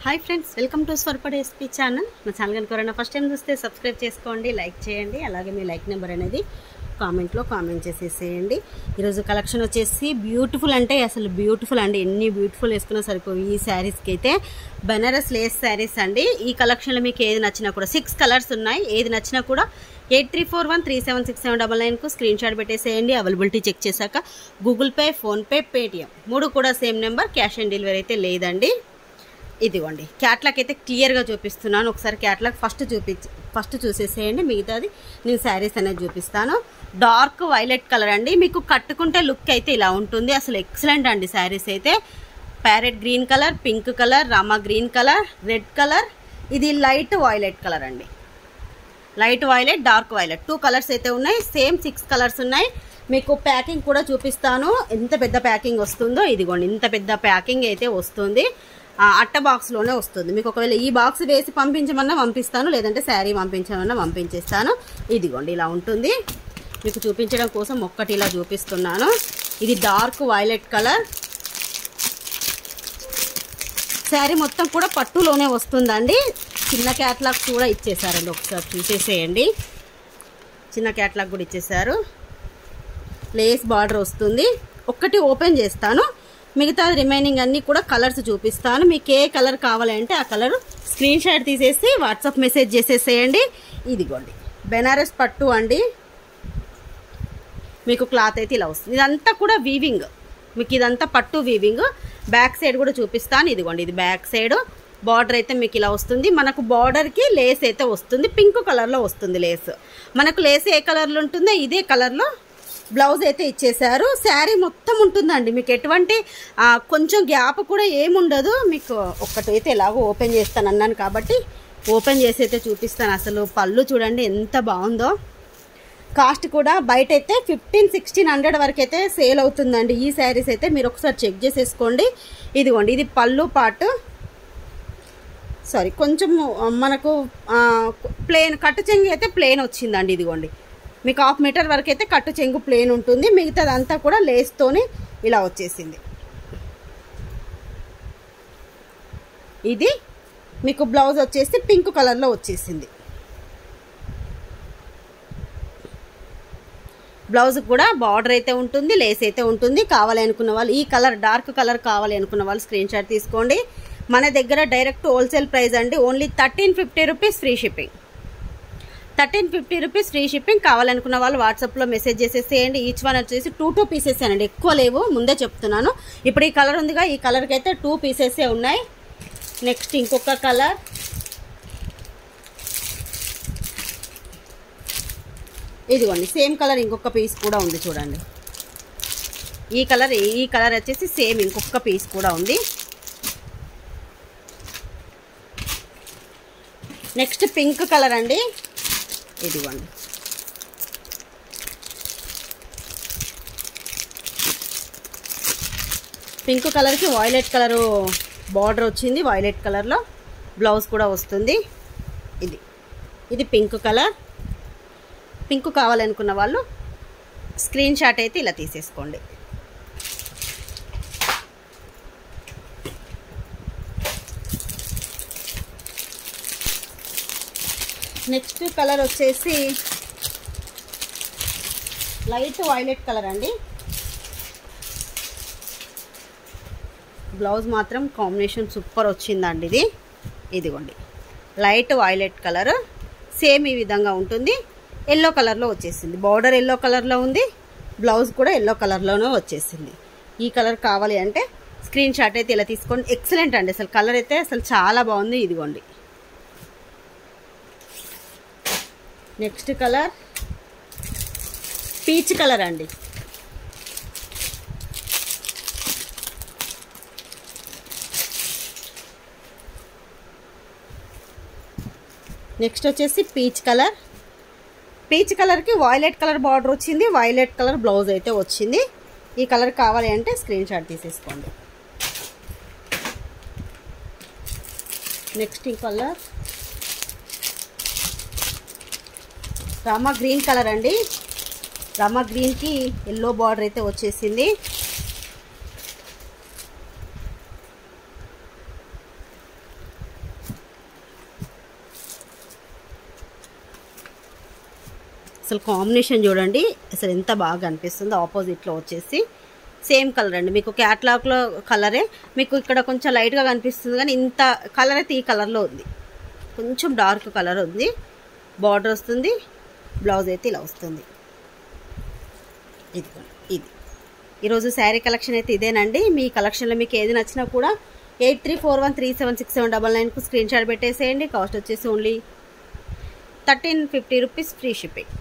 Hi friends, welcome to స్వర్పడే SP channel. మా channel కనుక ఎవరైనా ఫస్ట్ టైం చూస్తే సబ్స్క్రైబ్ చేసుకోండి, లైక్ చేయండి. అలాగే మీ లైక్ నెంబర్ అనేది కామెంట్లో కామెంట్ చేసేసేయండి. ఈరోజు కలెక్షన్ వచ్చేసి బ్యూటిఫుల్ అంటే అసలు బ్యూటిఫుల్ అండి. ఎన్ని బ్యూటిఫుల్ వేసుకున్నా సరిపోయి ఈ శారీస్కి అయితే బెనారస్ లేస్ శారీస్ అండి. ఈ కలెక్షన్లో మీకు ఏది నచ్చినా కూడా 6 కలర్స్ ఉన్నాయి. ఏది నచ్చినా కూడా 8341376799కు స్క్రీన్ షాట్ పెట్టేసేయండి. అవైలబిలిటీ చెక్ చేశాక గూగుల్ పే, ఫోన్పే, పేటిఎం 3 కూడా same number. Cash on delivery అయితే లేదండి. ఇదిగోండి క్యాట్లాగ్ అయితే క్లియర్గా చూపిస్తున్నాను. ఒకసారి క్యాట్లాగ్ ఫస్ట్ చూసేసేయండి, మిగతాది నేను శారీస్ అనేది చూపిస్తాను. డార్క్ వైలెట్ కలర్ అండి. మీకు కట్టుకుంటే లుక్ అయితే ఇలా ఉంటుంది. అసలు ఎక్సలెంట్ అండి. శారీస్ అయితే parrot green colour, pink colour, Rama green colour, red colour, ఇది లైట్ వైలెట్ కలర్ అండి. Light violet, dark violet 2 colours అయితే ఉన్నాయి. సేమ్ 6 కలర్స్ ఉన్నాయి. మీకు ప్యాకింగ్ కూడా చూపిస్తాను, ఎంత పెద్ద ప్యాకింగ్ వస్తుందో. ఇదిగోండి ఇంత పెద్ద ప్యాకింగ్ అయితే వస్తుంది. అట్ట బాక్స్లోనే వస్తుంది. మీకు ఒకవేళ ఈ బాక్స్ వేసి పంపించమన్నా పంపిస్తాను, లేదంటే శారీ పంపించమన్నా పంపించేస్తాను. ఇదిగోండి ఇలా ఉంటుంది. మీకు చూపించడం కోసం ఒక్కటి ఇలా చూపిస్తున్నాను. ఇది డార్క్ వైలెట్ కలర్. శారీ మొత్తం కూడా పట్టులోనే వస్తుందండి. చిన్న క్యాట్లాగ్ కూడా ఇచ్చేసారండి, ఒకసారి చూసేసేయండి. చిన్న క్యాట్లాగ్ కూడా ఇచ్చేసారు. లేస్ బార్డర్ వస్తుంది. ఒక్కటి ఓపెన్ చేస్తాను, మిగతా రిమైనింగ్ అన్నీ కూడా కలర్స్ చూపిస్తాను. మీకు ఏ కలర్ కావాలంటే ఆ కలర్ స్క్రీన్ షాట్ తీసేసి వాట్సాప్ మెసేజ్ చేసేసేయండి. ఇదిగోండి బెనారస్ పట్టు అండి. మీకు క్లాత్ అయితే ఇలా వస్తుంది. ఇదంతా కూడా వీవింగ్, మీకు ఇదంతా పట్టు వీవింగ్. బ్యాక్ సైడ్ కూడా చూపిస్తాను. ఇదిగోండి ఇది బ్యాక్ సైడ్. బార్డర్ అయితే మీకు ఇలా వస్తుంది. మనకు బార్డర్కి లేస్ అయితే వస్తుంది. పింక్ కలర్లో వస్తుంది లేస్. మనకు లేస్ ఏ కలర్లో ఉంటుందో ఇదే కలర్లో బ్లౌజ్ అయితే ఇచ్చేసారు. శారీ మొత్తం ఉంటుందండి. మీకు ఎటువంటి కొంచెం గ్యాప్ కూడా ఏముండదు. మీకు ఒక్కటైతే ఎలాగో ఓపెన్ చేస్తాను అన్నాను కాబట్టి ఓపెన్ చేసి అయితే చూపిస్తాను. అసలు పళ్ళు చూడండి ఎంత బాగుందో. కాస్ట్ కూడా బయట అయితే 1500-1600 వరకు అయితే సేల్ అవుతుందండి. ఈ శారీస్ అయితే మీరు ఒకసారి చెక్ చేసేసుకోండి. ఇదిగోండి ఇది పళ్ళు పార్ట్. సారీ, కొంచెం మనకు ప్లేన్ కట్టు చెంగు అయితే ప్లేన్ వచ్చిందండి. ఇదిగోండి మీకు 1/2 మీటర్ వరకు అయితే కట్టు చెంగు ప్లేన్ ఉంటుంది. మిగతాదంతా కూడా లేస్తోనే ఇలా వచ్చేసింది. ఇది మీకు బ్లౌజ్ వచ్చేసి పింక్ కలర్లో వచ్చేసింది. బ్లౌజ్ కూడా బార్డర్ అయితే ఉంటుంది, లేస్ అయితే ఉంటుంది. కావాలి అనుకున్న వాళ్ళు, ఈ కలర్ డార్క్ కలర్ కావాలి అనుకున్న వాళ్ళు స్క్రీన్ షాట్ తీసుకోండి. మన దగ్గర డైరెక్ట్ హోల్సేల్ ప్రైస్ అండి. Only 1350 rupees free shipping. 1350 rupees free shipping. కావాలనుకున్న వాళ్ళు వాట్సాప్లో మెసేజ్ చేసేసేయండి. ఈచ్ వన్ వచ్చేసి 2 పీసెస్ అండి, ఎక్కువ లేవు, ముందే చెప్తున్నాను. ఇప్పుడు ఈ కలర్ ఉందిగా, ఈ కలర్కి అయితే 2 పీసెసే ఉన్నాయి. నెక్స్ట్ ఇంకొక కలర్. ఇదిగోండి సేమ్ కలర్ ఇంకొక పీస్ కూడా ఉంది చూడండి. ఈ కలర్ వచ్చేసి సేమ్ ఇంకొక పీస్ కూడా ఉంది. నెక్స్ట్ పింక్ కలర్ అండి. ఇదిగోండి పింక్ కలర్కి వైలెట్ కలరు బార్డర్ వచ్చింది. వైలెట్ కలర్లో బ్లౌజ్ కూడా వస్తుంది. ఇది పింక్ కలర్. పింక్ కావాలనుకున్న వాళ్ళు స్క్రీన్ షాట్ అయితే ఇలా తీసేసుకోండి. నెక్స్ట్ కలర్ వచ్చేసి లైట్ వైలెట్ కలర్ అండి. బ్లౌజ్ మాత్రం కాంబినేషన్ సూపర్ వచ్చిందండి. ఇదిగోండి లైట్ వైలెట్ కలర్. సేమ్ ఈ విధంగా ఉంటుంది. ఎల్లో కలర్లో వచ్చేసింది. బార్డర్ ఎల్లో కలర్లో ఉంది. బ్లౌజ్ కూడా ఎల్లో కలర్లోనే వచ్చేసింది. ఈ కలర్ కావాలి అంటే స్క్రీన్ షాట్ అయితే ఇలా తీసుకోండి. ఎక్సలెంట్ అండి. అసలు కలర్ అయితే అసలు చాలా బాగుంది. ఇదిగోండి నెక్స్ట్ కలర్ పీచ్ కలర్ అండి. నెక్స్ట్ వచ్చేసి పీచ్ కలర్. పీచ్ కలర్కి వైలెట్ కలర్ బార్డర్ వచ్చింది. వైలెట్ కలర్ బ్లౌజ్ అయితే వచ్చింది. ఈ కలర్ కావాలి అంటే స్క్రీన్ షాట్ తీసేసుకోండి. నెక్స్ట్ ఈ కలర్ రామా గ్రీన్ కలర్ అండి. రామా గ్రీన్కి ఎల్లో బార్డర్ అయితే వచ్చేసింది. అసలు కాంబినేషన్ చూడండి అసలు ఎంత బాగా అనిపిస్తుందో. ఆపోజిట్లో వచ్చేసి సేమ్ కలర్ అండి, మీకు క్యాట్లాగ్లో కలరే మీకు ఇక్కడ కొంచెం లైట్గా కనిపిస్తుంది, కానీ ఇంత కలర్ అయితే ఈ కలర్లో ఉంది, కొంచెం డార్క్ కలర్ ఉంది. బార్డర్ వస్తుంది, బ్లౌజ్ అయితే ఇలా వస్తుంది. ఇది ఈరోజు శారీ కలెక్షన్ అయితే ఇదేనండి. మీ కలెక్షన్లో మీకు ఏది నచ్చినా కూడా 8341376799కు స్క్రీన్ షాట్ పెట్టేసేయండి. కాస్ట్ వచ్చేసి ఓన్లీ 1350 రూపీస్, ఫ్రీ షిప్పింగ్.